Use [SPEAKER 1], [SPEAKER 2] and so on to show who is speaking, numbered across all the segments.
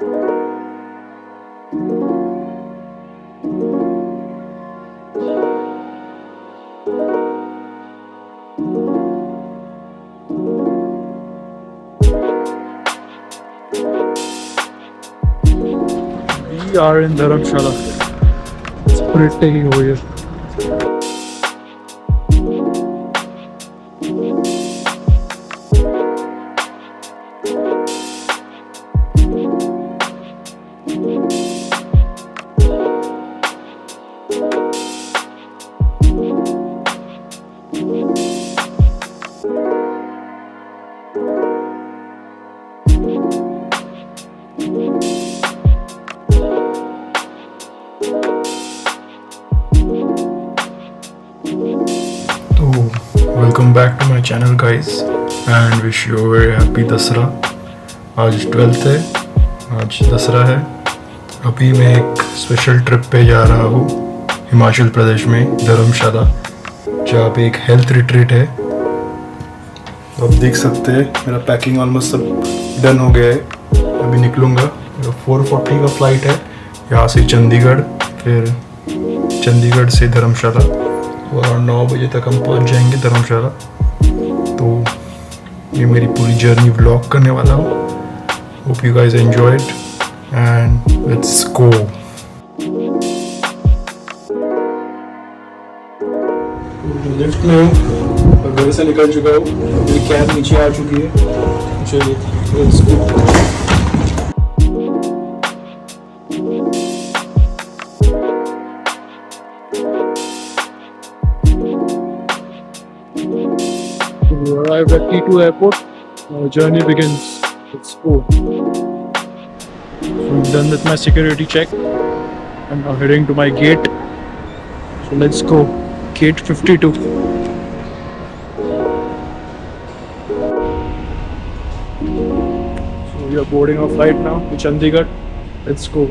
[SPEAKER 1] We are in Dharamshala. It's pretty over here.
[SPEAKER 2] Welcome back to my channel guys and wish you a very happy दसरा। आज 12th है, आज दसरा है। अभी मैं एक स्पेशल ट्रिप पे जा रहा हूँ हिमाचल प्रदेश में धर्मशाला, जहाँ पे एक हेल्थ रिट्रीट है। आप देख सकते हैं मेरा पैकिंग ऑलमोस्ट सब डन हो गया है। अभी निकलूँगा, मेरा 4:40 का फ्लाइट है यहाँ से चंडीगढ़, फिर चंडीगढ़ से धर्मशाला और 9 बजे तक हम पहुंच जाएंगे धर्मशाला। तो ये मेरी पूरी जर्नी व्लॉग करने वाला हूँ। Hope you guys enjoy it and let's go. Lift में हूँ और घर से निकल चुका हूँ, मेरी कैब नीचे आ चुकी है। चलिए let's go.
[SPEAKER 1] We arrived at T2 airport. Our journey begins. Let's go. So I'm done with my security check. I'm now heading to my gate. So let's go. Gate 52. So we are boarding our flight now to Chandigarh. Let's go.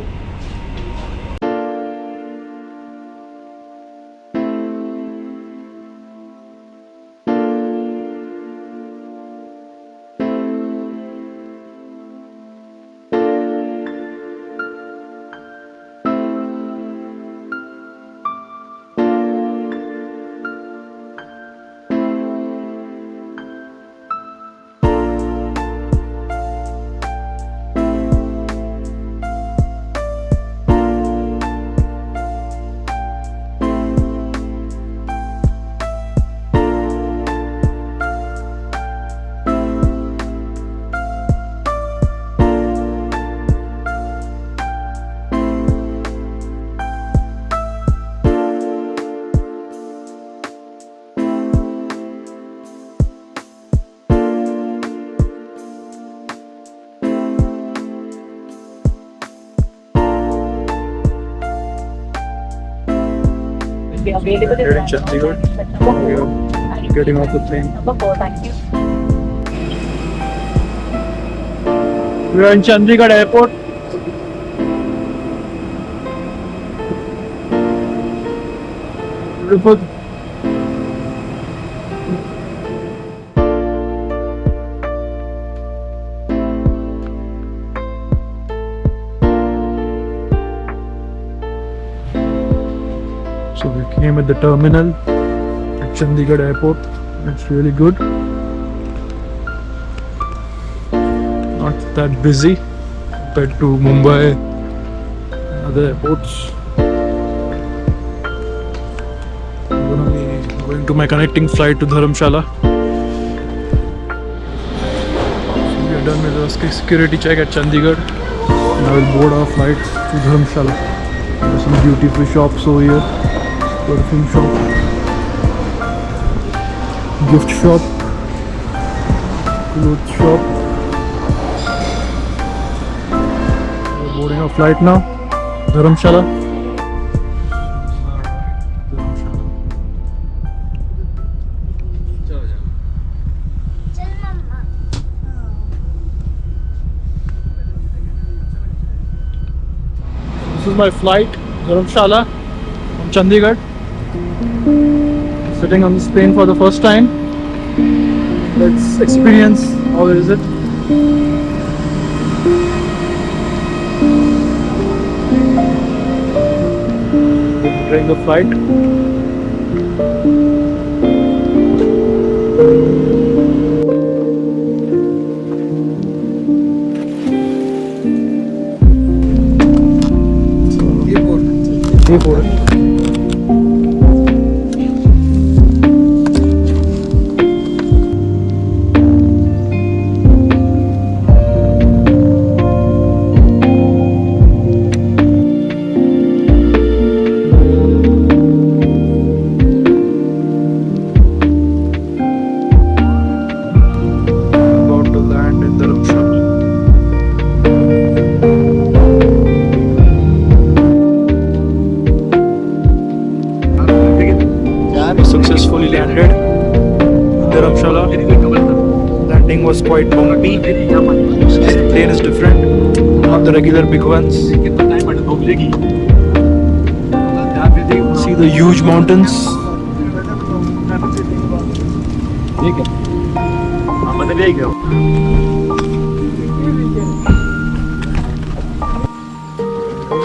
[SPEAKER 3] Available
[SPEAKER 1] Here in Chandigarh. We are getting off the plane.
[SPEAKER 3] Number 4, thank you.
[SPEAKER 1] We are in Chandigarh Airport. Beautiful. So we came at the terminal at Chandigarh Airport. It's really good. Not that busy compared to Mumbai and other airports. I'm gonna be going to my connecting flight to Dharamshala. So we are done with the security check at Chandigarh. And I will board our flight to Dharamshala. There's some duty free shops over here. Perfume shop, gift shop, clothes shop. We're boarding our flight now, Dharamshala. This is my flight, Dharamshala from Chandigarh. Sitting on this plane for the first time. Let's experience how is it. boarding the flight. Airport. About to land in Dharamshala. We successfully landed in Dharamshala. Landing was quite bumpy. This plane is different, not the regular big ones. See the huge mountains.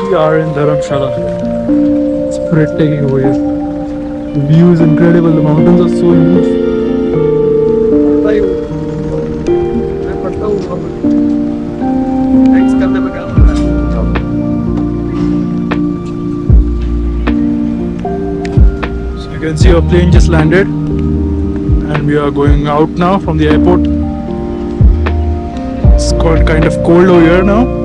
[SPEAKER 1] We are in Dharamshala. It's breathtaking over here. The view is incredible. The mountains are so huge. So you can see our plane just landed, and we are going out now from the airport. It's got kind of cold over here now.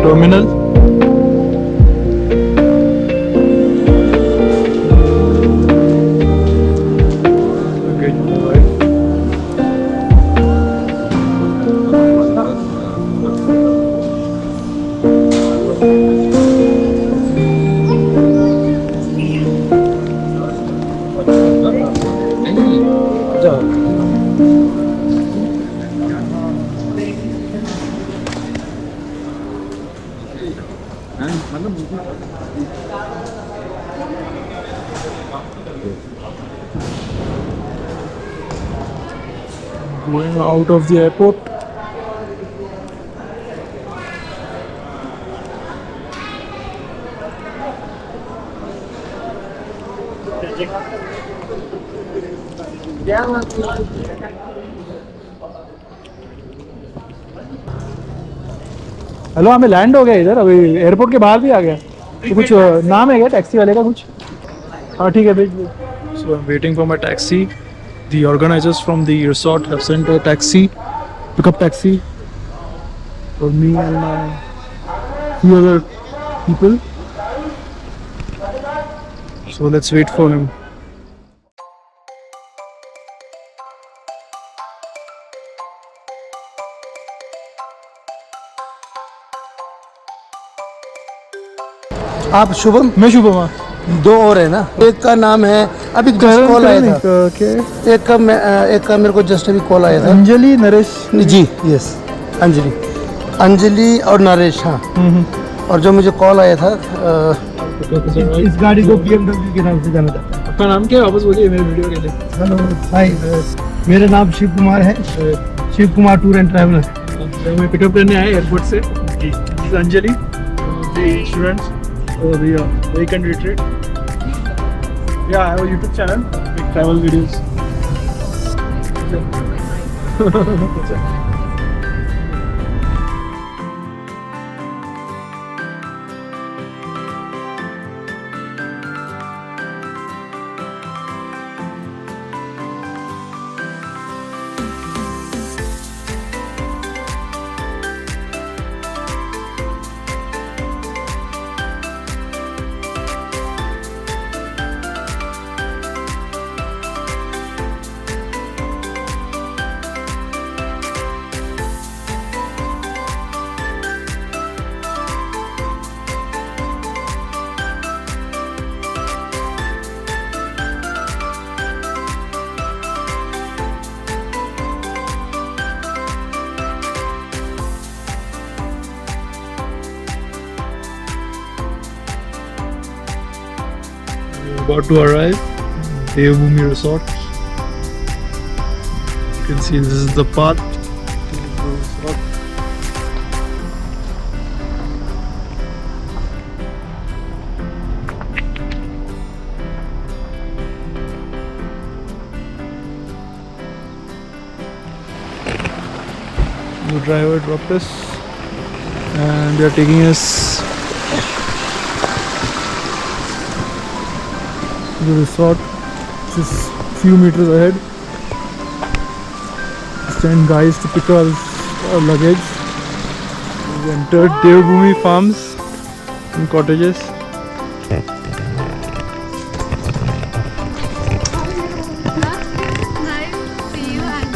[SPEAKER 1] Terminal. Okay, right. Going out of the airport. Hello, हमें land हो गया इधर, अभी airport के बाहर भी आ गया। तो कुछ नाम है क्या टैक्सी वाले का कुछ? हाँ ठीक है, भेज दो। So I'm waiting for my taxi. The organizers from the resort have sent a taxi, pickup taxi for me and my few other people. So let's wait for him.
[SPEAKER 3] आप शुभम?
[SPEAKER 1] मैं शुभम। हाँ,
[SPEAKER 3] दो और है ना, एक का नाम है अभी जस्ट कॉल आया था, एक का मेरे को जस्ट अभी कॉल आया था।
[SPEAKER 1] अंजलि, नरेश
[SPEAKER 3] जी, यस, अंजलि और नरेश। हाँ, और जो मुझे कॉल आया था इस गाड़ी को BMW के नाम से जाना था।
[SPEAKER 1] आपका नाम क्या है? वापस बोलिए मेरे वीडियो के लिए।
[SPEAKER 3] हेलो हाय, मेरा नाम शिव कुमार है, Shiv Kumar tour and traveller.
[SPEAKER 1] मैं पिकअप करने आया एयरपोर्ट से। Anjali, students for the Awaken retreat. Yeah, I have a YouTube channel, make travel videos. We're about to arrive. Devbhoomi Resort. You can see this is the path to the resort. The driver dropped us and they are taking us to the resort, which is a few meters ahead. Send guys to pick our luggage. We entered Devbhoomi Farms and Cottages.
[SPEAKER 4] Nice to see you and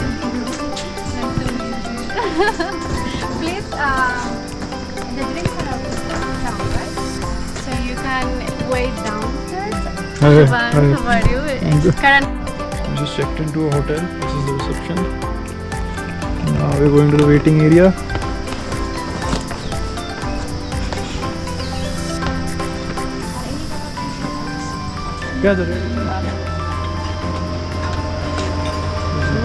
[SPEAKER 4] please, the drinks are down, right? So you can wait downstairs.
[SPEAKER 1] Hi.
[SPEAKER 4] How are you? Karan.
[SPEAKER 1] We just checked into a hotel. This is the reception. Now we're going to the waiting area. क्या कर रहे हो?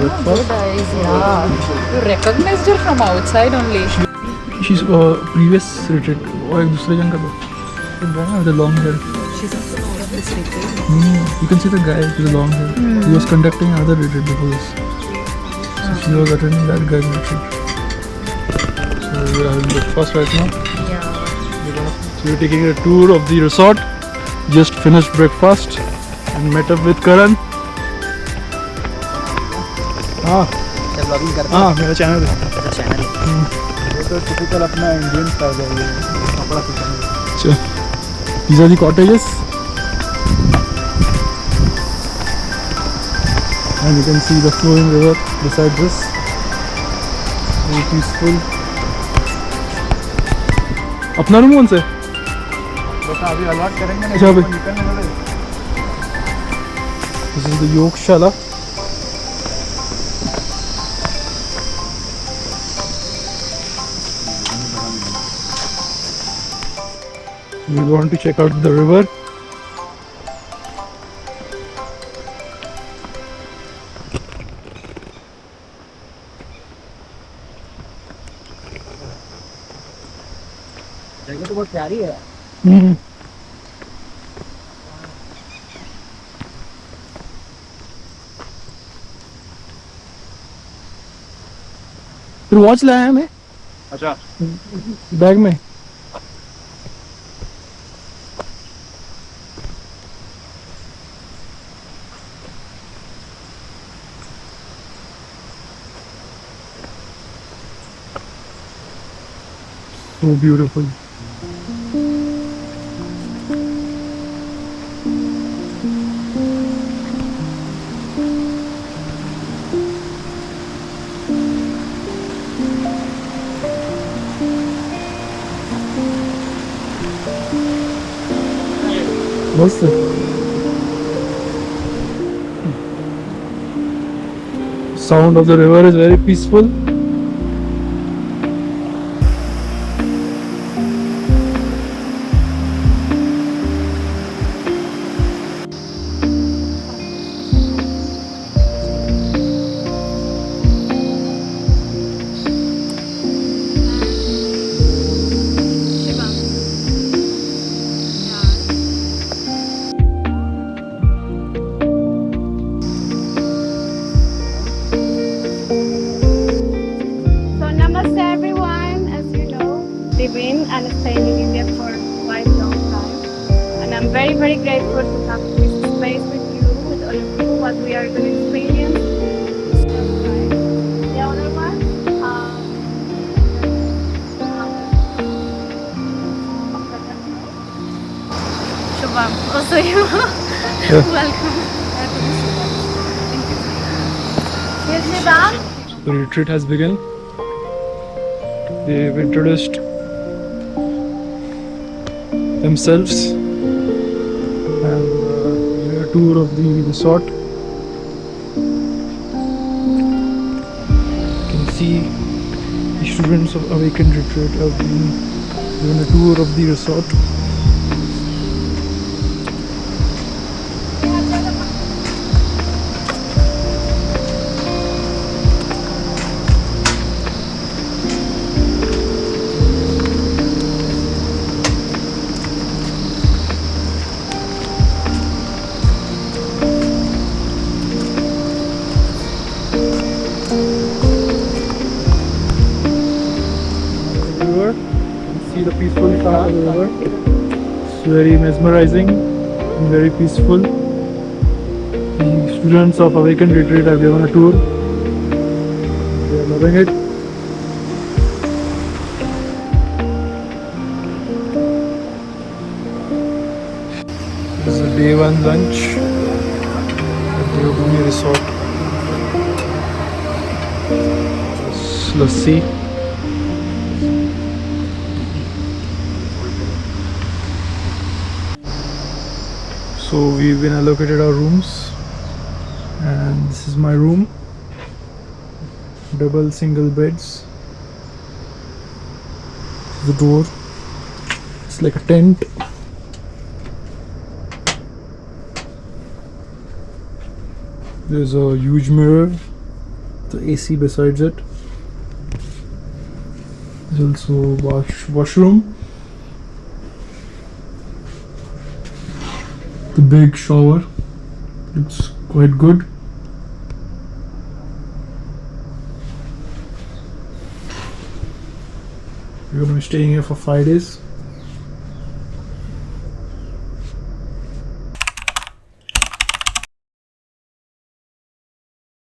[SPEAKER 5] Good eyes, yeah. You recognized her from outside only.
[SPEAKER 1] She's previous retreat. वो एक दूसरे जन का था. With the long hair.
[SPEAKER 5] She's also out of this retreat.
[SPEAKER 1] You can see the guy with the long hair. He was conducting another retreat before this. So she was attending that guy's retreat. So we are having breakfast right now.
[SPEAKER 5] Yeah.
[SPEAKER 1] So we're taking a tour of the resort. Just finished breakfast and met up with Karran. मेरा channel है.
[SPEAKER 3] वो तो typical अपना Indian style है, कपड़ा पहनना.
[SPEAKER 1] These are the cottages. And you can see the flowing river beside this. Very peaceful. अपना room कौन सा है?
[SPEAKER 3] बस अभी अलॉट करेंगे ना,
[SPEAKER 1] अच्छा भाई.
[SPEAKER 3] निकलने वाले.
[SPEAKER 1] This is the Yogshala. We want to check out the river.
[SPEAKER 3] जगह तो बहुत प्यारी है.
[SPEAKER 1] फिर वॉच लाया है मैं
[SPEAKER 3] अच्छा.
[SPEAKER 1] बैग में. So beautiful. मस्त है. Sound of the river is very peaceful.
[SPEAKER 4] And staying in India for quite a long time. And I'm very, very grateful to have this space with you, with all of you, what we are going to experience. The other one, Shubham, also you. Welcome. Here's Shubham.
[SPEAKER 1] The retreat has begun. They've introduced themselves and a tour of the resort. You can see the students of Awaken retreat have been given a tour of the resort. see the peaceful part of the river. It's very mesmerizing and very peaceful. The students of Awaken Retreat have given a tour. They are loving it. This is a day one lunch at Devbhoomi Resort. It's lassi. So we've been allocated our rooms, and this is my room. Double single beds. The door. It's like a tent. There's a huge mirror. The AC besides it. There's also washroom. The big shower looks quite good. We're gonna be staying here for 5 days.